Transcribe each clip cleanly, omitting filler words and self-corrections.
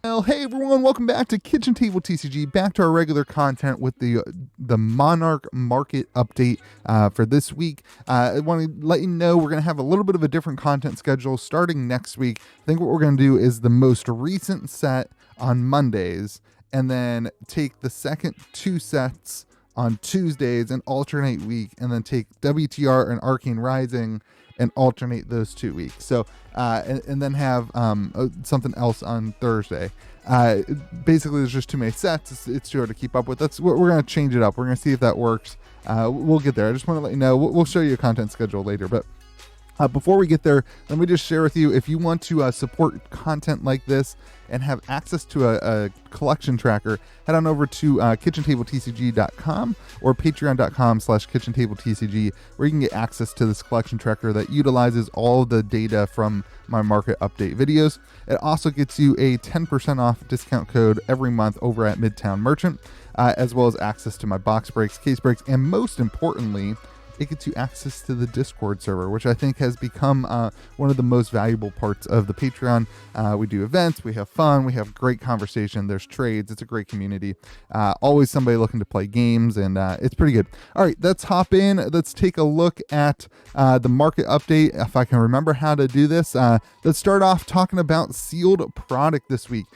Well, hey everyone, welcome back to Kitchen Table TCG, back to our regular content with the Monarch market update for this week. I want to let you know we're going to have a little bit of a different content schedule starting next week. I think what we're going to do is the most recent set on Mondays, and then take the second two sets on Tuesdays and alternate week, and then take WTR and Arcane Rising and alternate those 2 weeks. So, and then have something else on Thursday. Basically, there's just too many sets. It's too hard to keep up with. We're going to change it up. We're going to see if that works. We'll get there. I just want to let you know. We'll show you a content schedule later, but before we get there, let me just share with you, if you want to support content like this and have access to a collection tracker, head on over to KitchenTableTCG.com or Patreon.com/KitchenTableTCG, where you can get access to this collection tracker that utilizes all of the data from my market update videos. It also gets you a 10% off discount code every month over at Midtown Merchant, as well as access to my box breaks, case breaks, and most importantly, it gets you access to the Discord server, which I think has become one of the most valuable parts of the Patreon. We do events, we have fun, we have great conversation, there's trades, it's a great community. Always somebody looking to play games, and it's pretty good. All right, let's hop in. Let's take a look at the market update, if I can remember how to do this. Let's start off talking about sealed product this week.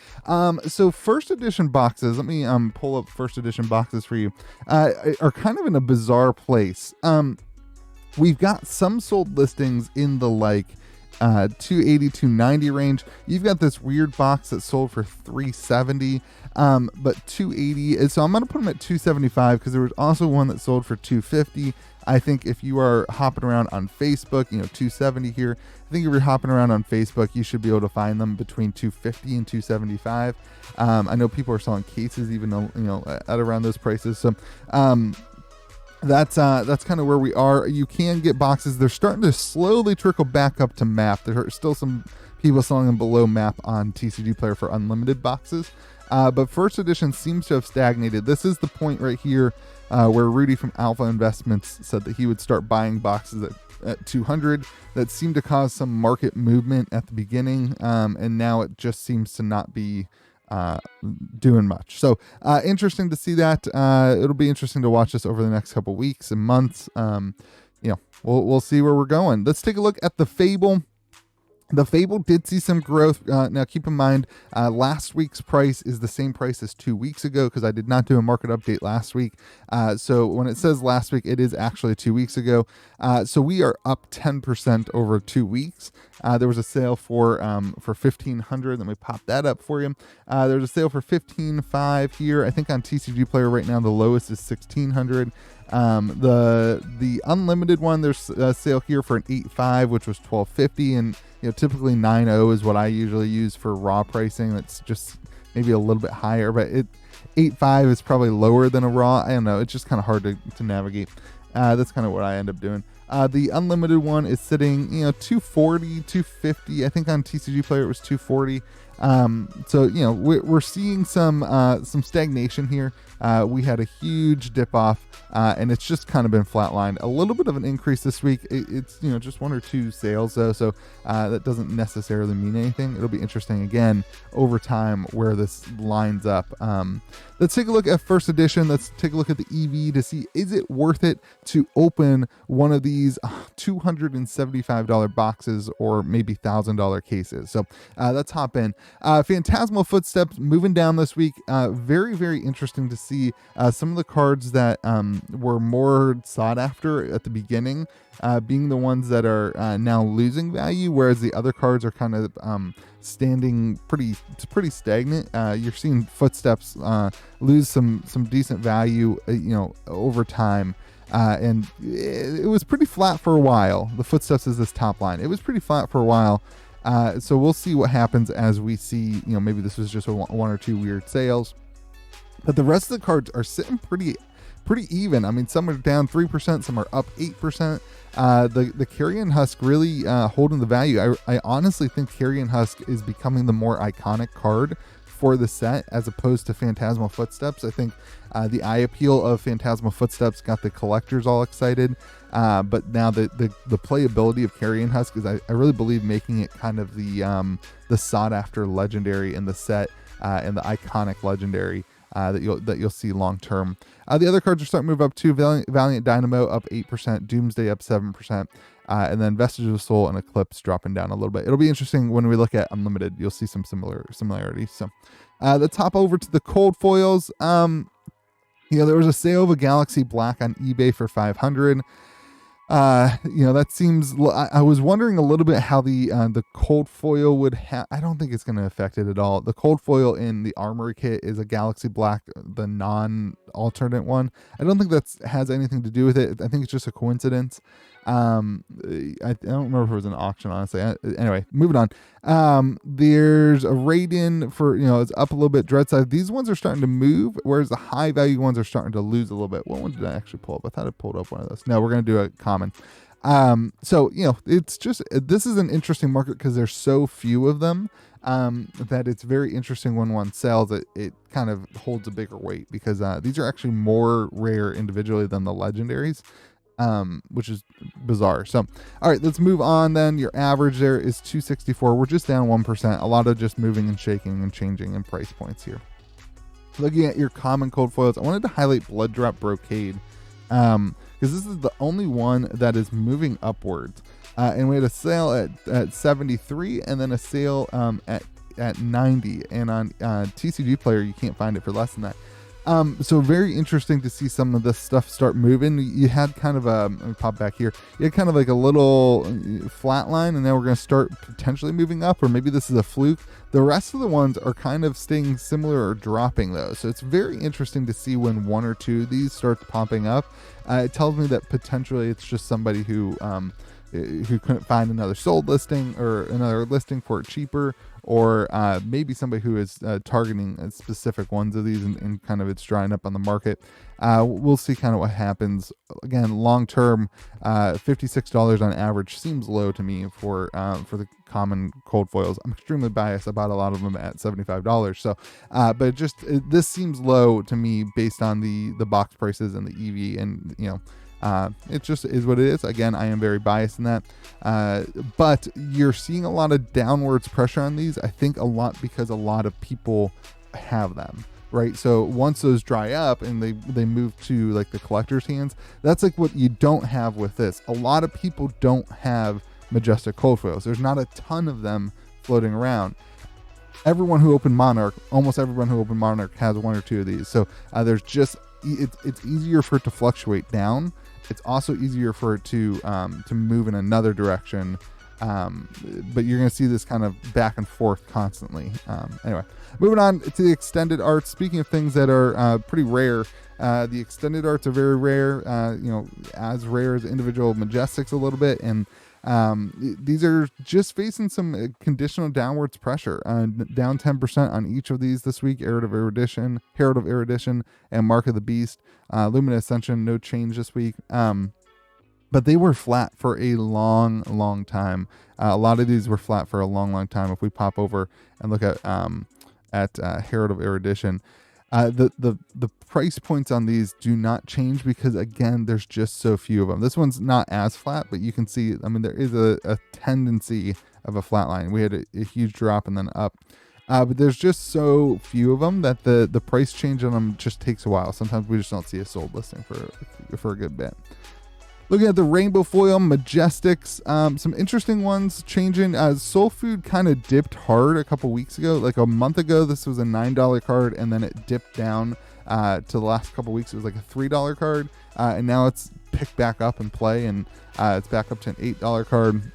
So first edition boxes, let me pull up first edition boxes for you, are kind of in a bizarre place. We've got some sold listings in the like 280 290 range. You've got this weird box that sold for 370, but 280. So I'm gonna put them at 275 because there was also one that sold for 250. I think if you are hopping around on Facebook, 270 here. I think if you're hopping around on Facebook, you should be able to find them between 250 and 275. I know people are selling cases even at around those prices. So that's kind of where we are. You can get boxes. They're starting to slowly trickle back up to map. There are still some people selling them below map on TCG Player for unlimited boxes, but first edition seems to have stagnated. This is the point right here where Rudy from Alpha Investments said that he would start buying boxes at 200. That seemed to cause some market movement at the beginning, and now it just seems to not be doing much. So interesting to see that. It'll be interesting to watch this over the next couple weeks and months. We'll see where we're going. Let's take a look at the Fable. The Fable did see some growth. Now, keep in mind, last week's price is the same price as 2 weeks ago because I did not do a market update last week. So when it says last week, it is actually 2 weeks ago. So we are up 10% over 2 weeks. There was a sale for 1,500. Let me pop that up for you. There's a sale for 15.5 here. I think on TCG Player right now, the lowest is 1,600. The unlimited one, there's a sale here for an 8.5, which was 12.50, and typically 9.0 is what I usually use for raw pricing. That's just maybe a little bit higher, but 8.5 is probably lower than a raw. I don't know, it's just kind of hard to navigate. That's kind of what I end up doing. The unlimited one is sitting 240, 250. I think on TCG Player it was 240. So we're seeing some stagnation here. We had a huge dip off, and it's just kind of been flatlined. A little bit of an increase this week. It's just 1 or 2 sales though, so that doesn't necessarily mean anything. It'll be interesting again over time where this lines up. Let's take a look at first edition. Let's take a look at the EV to see, is it worth it to open one of these $275 boxes or maybe $1,000 cases. So let's hop in. Phantasmal Footsteps moving down this week. Very, very interesting to see some of the cards that were more sought after at the beginning being the ones that are now losing value, whereas the other cards are kind of standing pretty stagnant. You're seeing Footsteps lose some decent value over time. And it was pretty flat for a while. The Footsteps is this top line. It was pretty flat for a while. So we'll see what happens as we see, maybe this was just 1 or 2 weird sales. But the rest of the cards are sitting pretty even. I mean, some are down 3%, some are up 8%. The Carrion Husk really holding the value. I honestly think Carrion Husk is becoming the more iconic card for the set as opposed to Phantasmal Footsteps. I think the eye appeal of Phantasmal Footsteps got the collectors all excited, but now the playability of Carrion Husk is, I really believe, making it kind of the sought after legendary in the set. and the iconic legendary that you'll see long term. The other cards are starting to move up too. Valiant Dynamo up 8%, Doomsday up 7%, and then Vestige of Soul and Eclipse dropping down a little bit. It'll be interesting when we look at Unlimited. You'll see some similarities. So let's hop over to the cold foils. There was a sale of a Galaxy Black on eBay for $500. That seems. I was wondering a little bit how the cold foil would have. I don't think it's going to affect it at all. The cold foil in the armory kit is a Galaxy Black, the non-alternate one. I don't think that has anything to do with it. I think it's just a coincidence. I don't remember if it was an auction, honestly. Anyway, moving on. There's a Raiden for, it's up a little bit. Dreadside. These ones are starting to move, whereas the high value ones are starting to lose a little bit. What one did I actually pull up? I thought I pulled up one of those. No, we're going to do a common. It's just, this is an interesting market because there's so few of them, that it's very interesting when one sells it kind of holds a bigger weight because, these are actually more rare individually than the legendaries. Which is bizarre. So, all right, let's move on then. Your average there is 264. We're just down 1%. A lot of just moving and shaking and changing in price points here. Looking at your common cold foils, I wanted to highlight Blood Drop Brocade, because this is the only one that is moving upwards. And we had a sale at 73 and then a sale at 90. And on TCG Player, you can't find it for less than that. So very interesting to see some of this stuff start moving. You had kind of let me pop back here. You had kind of like a little flat line, and now we're going to start potentially moving up, or maybe this is a fluke. The rest of the ones are kind of staying similar or dropping though. So it's very interesting to see when one or two of these start popping up. It tells me that potentially it's just somebody who couldn't find another sold listing or another listing for it cheaper, or maybe somebody who is targeting specific ones of these and kind of it's drying up on the market. We'll see kind of what happens. Again, long term, $56 on average seems low to me for the common cold foils. I'm extremely biased. I bought a lot of them at $75. So, but this seems low to me based on the box prices and the EV, and it just is what it is. Again, I am very biased in that. But you're seeing a lot of downwards pressure on these. I think a lot because a lot of people have them, right? So once those dry up and they move to like the collector's hands, that's like what you don't have with this. A lot of people don't have Majestic cold foils. There's not a ton of them floating around. Everyone who opened Monarch, almost everyone who opened Monarch has one or two of these. So there's just, it's easier for it to fluctuate down. It's also easier for it to move in another direction, but you're going to see this kind of back and forth constantly. Anyway, moving on to the extended arts. Speaking of things that are pretty rare, the extended arts are very rare. As rare as individual Majestics a little bit, and these are just facing some conditional downwards pressure, down 10% on each of these this week. Herald of Erudition, and Mark of the Beast. Luminous Ascension, no change this week. But they were flat for a long time. A lot of these were flat for a long time. If we pop over and look at Herald of Erudition, the price points on these do not change because, again, there's just so few of them. This one's not as flat, but you can see, there is a tendency of a flat line. We had a huge drop and then up. But there's just so few of them that the price change on them just takes a while. Sometimes we just don't see a sold listing for a good bit. Looking at the rainbow foil Majestics, some interesting ones changing. Soul Food kind of dipped hard a couple weeks ago. Like a month ago, this was a $9 card, and then it dipped down to the last couple weeks. It was like a $3 card, and now it's picked back up in play, and it's back up to an $8 card.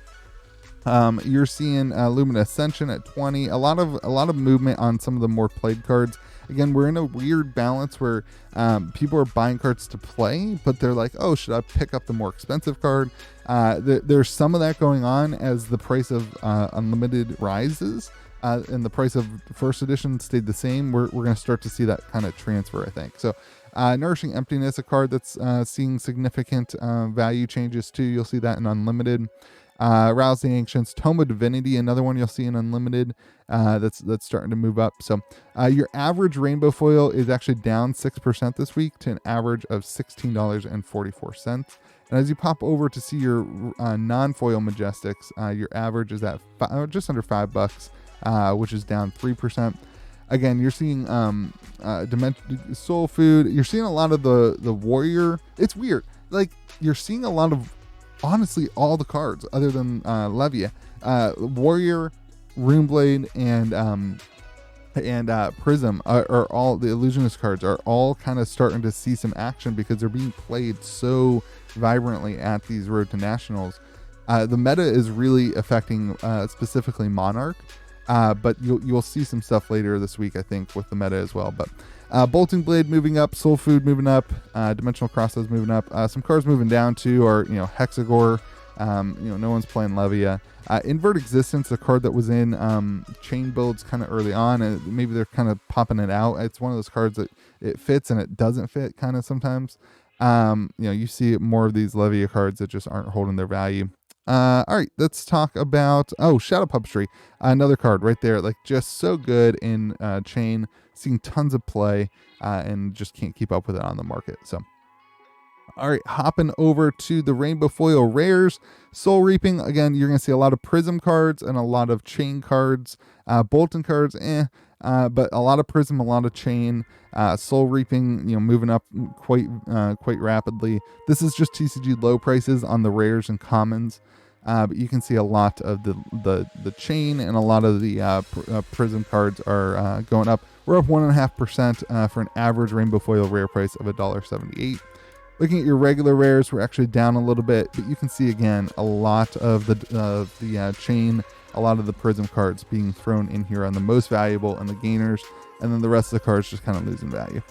You're seeing Luminous Ascension at 20. A lot of movement on some of the more played cards. Again, we're in a weird balance where people are buying cards to play, but they're like, oh, should I pick up the more expensive card? There's some of that going on as the price of Unlimited rises, and the price of first edition stayed the same. We're going to start to see that kind of transfer, I think. So Nourishing Emptiness, a card that's seeing significant value changes too. You'll see that in Unlimited. Rouse the Ancients, Tome of Divinity, another one you'll see in Unlimited, that's starting to move up. So your average rainbow foil is actually down 6% this week to an average of $16.44. And as you pop over to see your non-foil Majestics, your average is at just under $5, which is down 3%. again, you're seeing Soul Food. You're seeing a lot of the Warrior. It's weird. Like, you're seeing a lot of, honestly, all the cards other than Levia. Warrior, Runeblade, and Prism are all, the Illusionist cards are all kind of starting to see some action because they're being played so vibrantly at these Road to Nationals. The meta is really affecting specifically Monarch, but you'll see some stuff later this week, I think, with the meta as well. But Bolting Blade moving up, Soul Food moving up, Dimensional Crossroads moving up. Some cards moving down too are, Hexagore. No one's playing Levia. Invert Existence, a card that was in chain builds kind of early on, and maybe they're kind of popping it out. It's one of those cards that it fits and it doesn't fit kind of sometimes. You see more of these Levia cards that just aren't holding their value. All right, let's talk about Shadow Puppetry, another card right there, like just so good in chain, seeing tons of play, and just can't keep up with it on the market. So all right, hopping over to the Rainbow Foil Rares. Soul Reaping, again, you're going to see a lot of Prism cards and a lot of Chain cards. Bolton cards, but a lot of Prism, a lot of Chain. Soul Reaping, moving up quite rapidly. This is just TCG low prices on the rares and commons. But you can see a lot of the Chain and a lot of the Prism cards are going up. We're up 1.5% for an average Rainbow Foil rare price of $1.78. Looking at your regular rares, we're actually down a little bit, but you can see again a lot of the Chain, a lot of the Prism cards being thrown in here on the most valuable and the gainers, and then the rest of the cards just kind of losing value.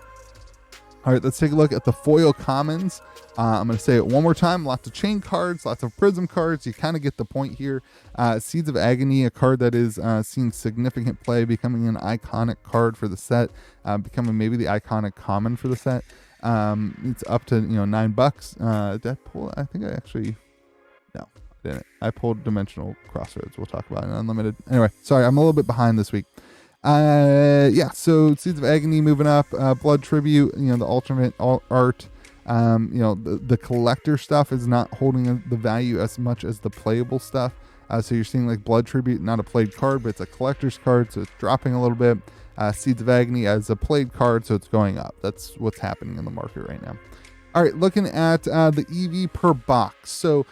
All right, let's take a look at the foil commons. I'm going to say it one more time. Lots of Chain cards, lots of Prism cards. You kind of get the point here. Seeds of Agony, a card that is seeing significant play, becoming an iconic card for the set, becoming maybe the iconic common for the set. It's up to $9. Did I pull? I think I actually no, I didn't. I pulled Dimensional Crossroads. We'll talk about it in Unlimited. Anyway, sorry, I'm a little bit behind this week. So Seeds of Agony moving up. Blood Tribute, the alternate art. The collector stuff is not holding the value as much as the playable stuff. So you're seeing like Blood Tribute, not a played card, but it's a collector's card, so it's dropping a little bit. Seeds of Agony as a played card, so it's going up. That's what's happening in the market right now. All right, looking at the EV per box. So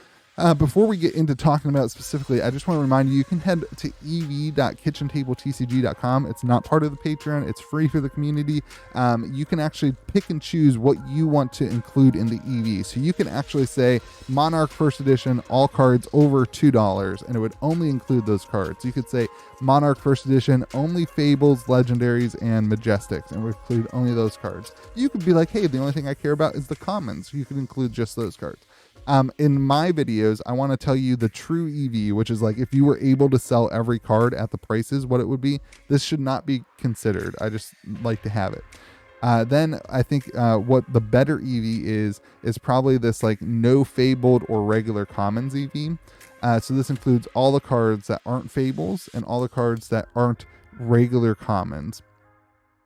before we get into talking about it specifically, I just want to remind you, you can head to ev.kitchentabletcg.com. It's not part of the Patreon. It's free for the community. You can actually pick and choose what you want to include in the EV. So you can actually say Monarch First Edition, all cards over $2, and it would only include those cards. You could say Monarch First Edition, only Fables, Legendaries, and Majestics, and would include only those cards. You could be like, hey, the only thing I care about is the commons. You could include just those cards. In my videos, I want to tell you the true EV, which is like if you were able to sell every card at the prices, what it would be. This should not be considered. I just like to have it. Then I think what the better EV is probably this like no fabled or regular commons EV. So this includes all the cards that aren't fables and all the cards that aren't regular commons.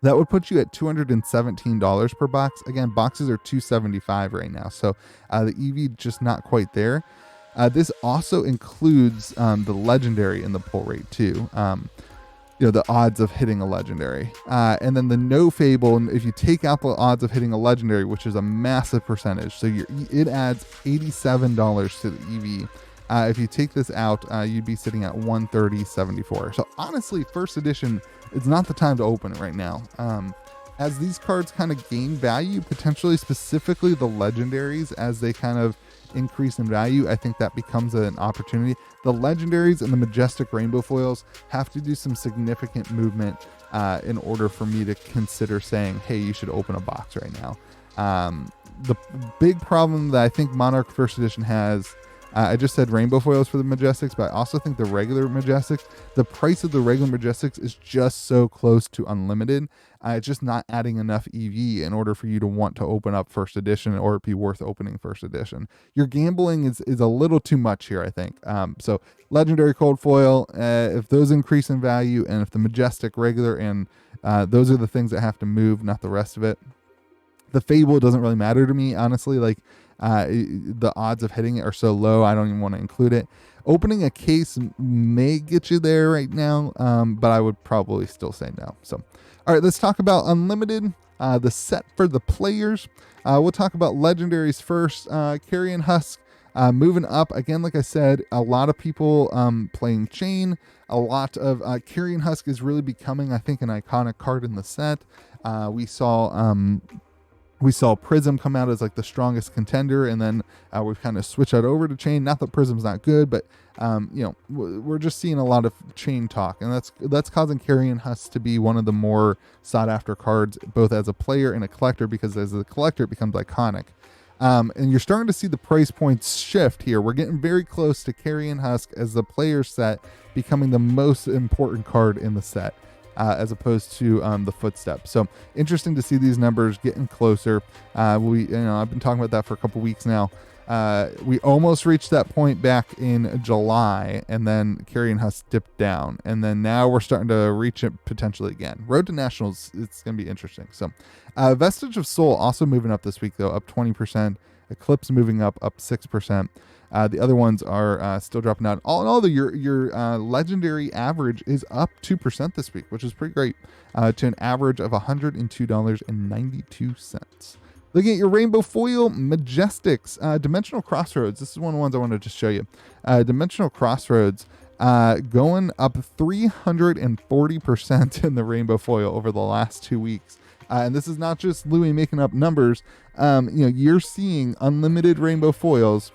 That would put you at $217 per box. Again, boxes are $275 right now, so the EV just not quite there. This also includes the legendary in the pull rate too. The odds of hitting a legendary, and then the no fable. And if you take out the odds of hitting a legendary, which is a massive percentage, so it adds $87 to the EV. If you take this out, you'd be sitting at $130.74. So honestly, first edition, it's not the time to open it right now. As these cards kind of gain value, potentially specifically the legendaries, as they kind of increase in value, I think that becomes an opportunity. The legendaries and the Majestic rainbow foils have to do some significant movement in order for me to consider saying, hey, you should open a box right now. The big problem that I think Monarch First Edition has, I just said rainbow foils for the Majestics, but I also think the regular Majestics, the price of the regular Majestics is just so close to unlimited. It's just not adding enough EV in order for you to want to open up First Edition or it be worth opening First Edition. Your gambling is a little too much here, I think. So legendary cold foil, if those increase in value, and if the Majestic regular, and those are the things that have to move, not the rest of it. The Fable doesn't really matter to me, honestly. Like, The odds of hitting it are so low, I don't even want to include it. Opening a case may get you there right now, but I would probably still say no. So, all right, let's talk about Unlimited, the set for the players. We'll talk about Legendaries first. Carrion Husk moving up. Again, like I said, a lot of people playing Chain. A lot of Carrion Husk is really becoming, I think, an iconic card in the set. We saw Prism come out as like the strongest contender, and then we've kind of switched that over to Chain. Not that Prism's not good, but we're just seeing a lot of Chain talk, and that's causing Carrion Husk to be one of the more sought after cards, both as a player and a collector, because as a collector it becomes iconic. And you're starting to see the price points shift here. We're getting very close to Carrion Husk as the player set becoming the most important card in the set. As opposed to the Footstep. So interesting to see these numbers getting closer. I've been talking about that for a couple weeks now. We almost reached that point back in July, and then Carrion Husk dipped down, and then now we're starting to reach it potentially again. Road to Nationals, it's going to be interesting. So Vestige of Soul also moving up this week, though, up 20%. Eclipse moving up 6%. The other ones are still dropping out. All in all, your legendary average is up 2% this week, which is pretty great, to an average of $102.92. Looking at your rainbow foil, Majestics, Dimensional Crossroads. This is one of the ones I wanted to show you. Dimensional Crossroads going up 340% in the rainbow foil over the last 2 weeks. And this is not just Louis making up numbers. You're seeing unlimited rainbow foils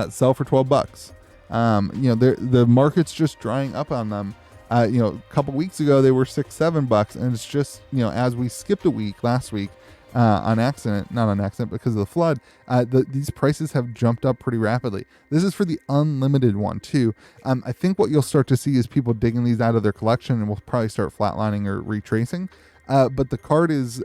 sell for $12. The market's just drying up on them. A couple weeks ago they were $6-7, and it's just as we skipped a week last week not on accident because of the flood, these prices have jumped up pretty rapidly. This is for the unlimited one too. I think what you'll start to see is people digging these out of their collection, and we'll probably start flatlining or retracing. But the card is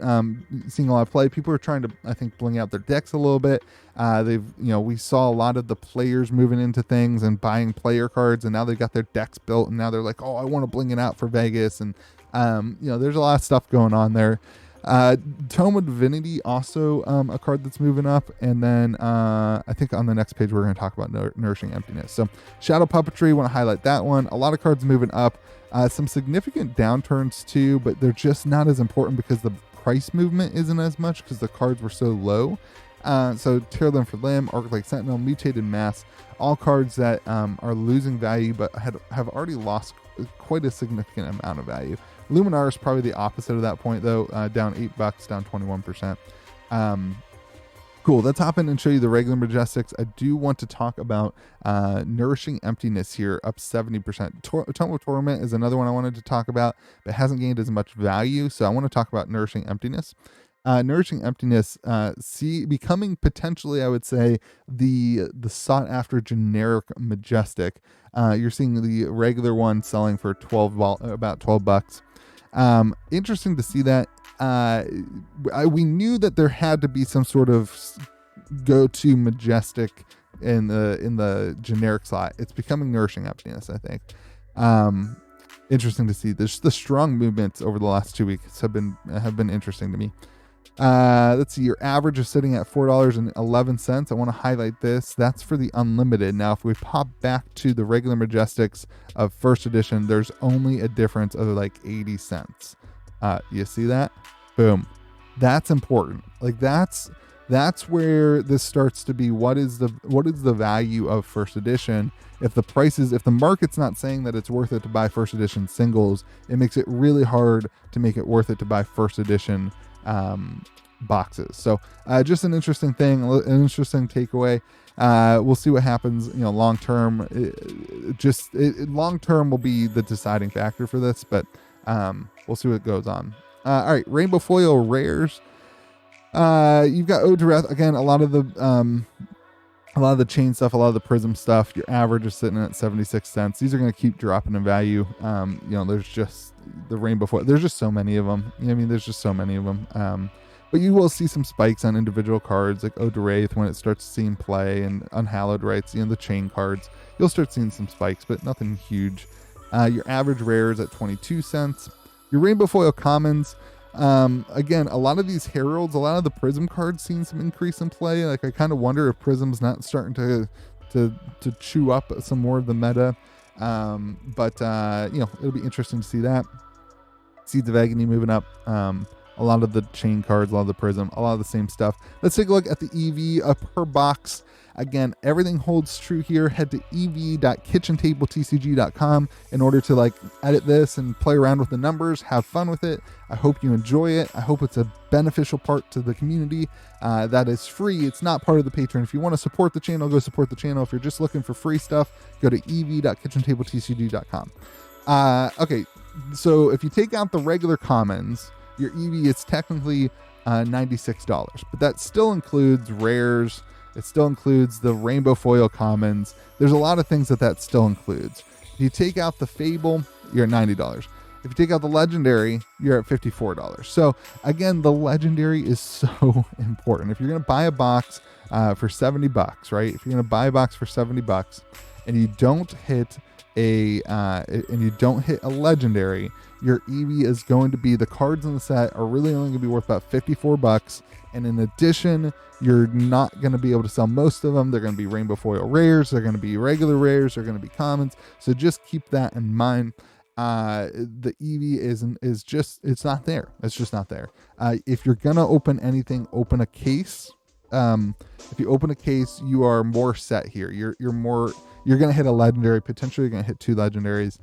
seeing a lot of play. People are trying to, I think, bling out their decks a little bit. We saw a lot of the players moving into things and buying player cards, and now they've got their decks built, and now they're like, oh, I want to bling it out for Vegas. And, there's a lot of stuff going on there. Tome of Divinity, also a card that's moving up. And then I think on the next page, we're going to talk about Nourishing Emptiness. So Shadow Puppetry, want to highlight that one. A lot of cards moving up. Some significant downturns too, but they're just not as important because the price movement isn't as much because the cards were so low. So Tear Limb for Limb, Arclight Sentinel, Mutated Mass, all cards that are losing value but have already lost quite a significant amount of value. Luminar is probably the opposite of that point though, down $8, down 21%. Cool. Let's hop in and show you the regular Majestics. I do want to talk about Nourishing Emptiness here, up 70%. Tome of Torment is another one I wanted to talk about, but hasn't gained as much value. So I want to talk about Nourishing Emptiness. Nourishing Emptiness, becoming potentially, I would say, the sought after generic Majestic. You're seeing the regular one selling for about $12. Interesting to see that. We knew that there had to be some sort of go-to Majestic in the generic slot. It's becoming Nourishing Emptiness, I think. Interesting to see. The strong movements over the last 2 weeks have been interesting to me. Let's see, your average is sitting at $4.11. I want to highlight this. That's for the unlimited. Now, if we pop back to the regular Majestics of first edition, there's only a difference of like 80 cents. You see that? Boom. That's important. Like that's where this starts to be. What is the value of first edition? If the market's not saying that it's worth it to buy first edition singles, it makes it really hard to make it worth it to buy first edition boxes. So just an interesting thing, an interesting takeaway. We'll see what happens, long term. Long term will be the deciding factor for this, but we'll see what goes on. All right, Rainbow Foil Rares. You've got Ode to Wrath. Again, a lot of the chain stuff, a lot of the Prism stuff. Your average is sitting at 76 cents. These are going to keep dropping in value. There's just the Rainbow Foil. There's just so many of them. There's just so many of them. But you will see some spikes on individual cards like Ode to Wrath when it starts seeing play, and Unhallowed Rites, the chain cards. You'll start seeing some spikes, but nothing huge. Your average rare is at 22 cents. Your Rainbow Foil Commons, Again, a lot of these heralds, a lot of the prism cards seen some increase in play. Like I kind of wonder if prism's not starting to chew up some more of the meta. But it'll be interesting to see that. Seeds of Agony moving up. A lot of the chain cards, a lot of the prism, a lot of the same stuff. Let's take a look at the EV per box. Again, everything holds true here. Head to ev.kitchenttabletcg.com in order to edit this and play around with the numbers, have fun with it. I hope you enjoy it. I hope it's a beneficial part to the community. That is free. It's not part of the Patreon. If you want to support the channel, go support the channel. If you're just looking for free stuff, go to ev.kitchenttabletcg.com. Okay, so if you take out the regular commons, your EV is technically $96, but that still includes rares. It still includes the rainbow foil commons. There's a lot of things that still includes. If you take out the Fable, you're at $90. If you take out the Legendary, you're at $54. So again, the Legendary is so important. If you're going to buy a box for $70, right? If you're going to buy a box for $70 and you don't hit a Legendary, your EV is going to be, the cards in the set are really only going to be worth about $54. And in addition, you're not going to be able to sell most of them. They're going to be rainbow foil rares. They're going to be regular rares. They're going to be commons. So just keep that in mind. The EV is just, it's not there. It's just not there. If you're going to open anything, open a case. If you open a case, you are more set here. You're going to hit a Legendary. Potentially you're going to hit 2 Legendaries.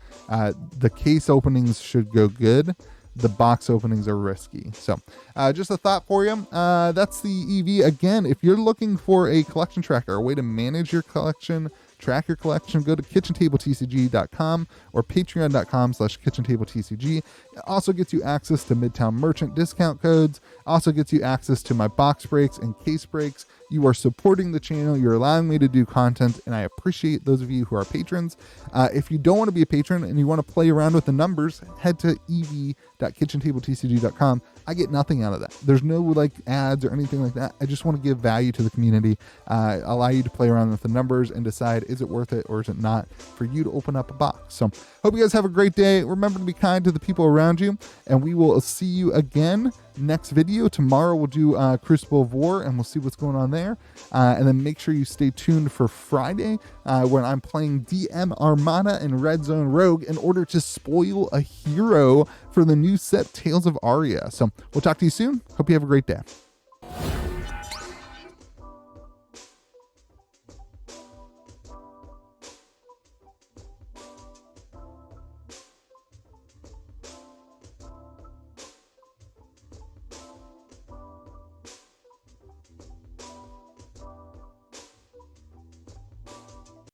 The case openings should go good. The box openings are risky. So just a thought for you. That's the EV. Again, if you're looking for a collection tracker, a way to manage your collection, track your collection, go to KitchenTableTCG.com or patreon.com/KitchenTableTCG. It also gets you access to Midtown Merchant discount codes. Also gets you access to my box breaks and case breaks. You are supporting the channel. You're allowing me to do content, and I appreciate those of you who are patrons. If you don't want to be a patron and you want to play around with the numbers, head to ev.kitchenttabletcg.com. I get nothing out of that. There's no ads or anything like that. I just want to give value to the community, allow you to play around with the numbers and decide, is it worth it or is it not, for you to open up a box. So hope you guys have a great day. Remember to be kind to the people around you, and we will see you again next video. Tomorrow we'll do Crucible of War, and we'll see what's going on there. And then make sure you stay tuned for Friday when I'm playing DM Armada and Red Zone Rogue in order to spoil a hero for the new set Tales of Aria. So we'll talk to you soon. Hope you have a great day.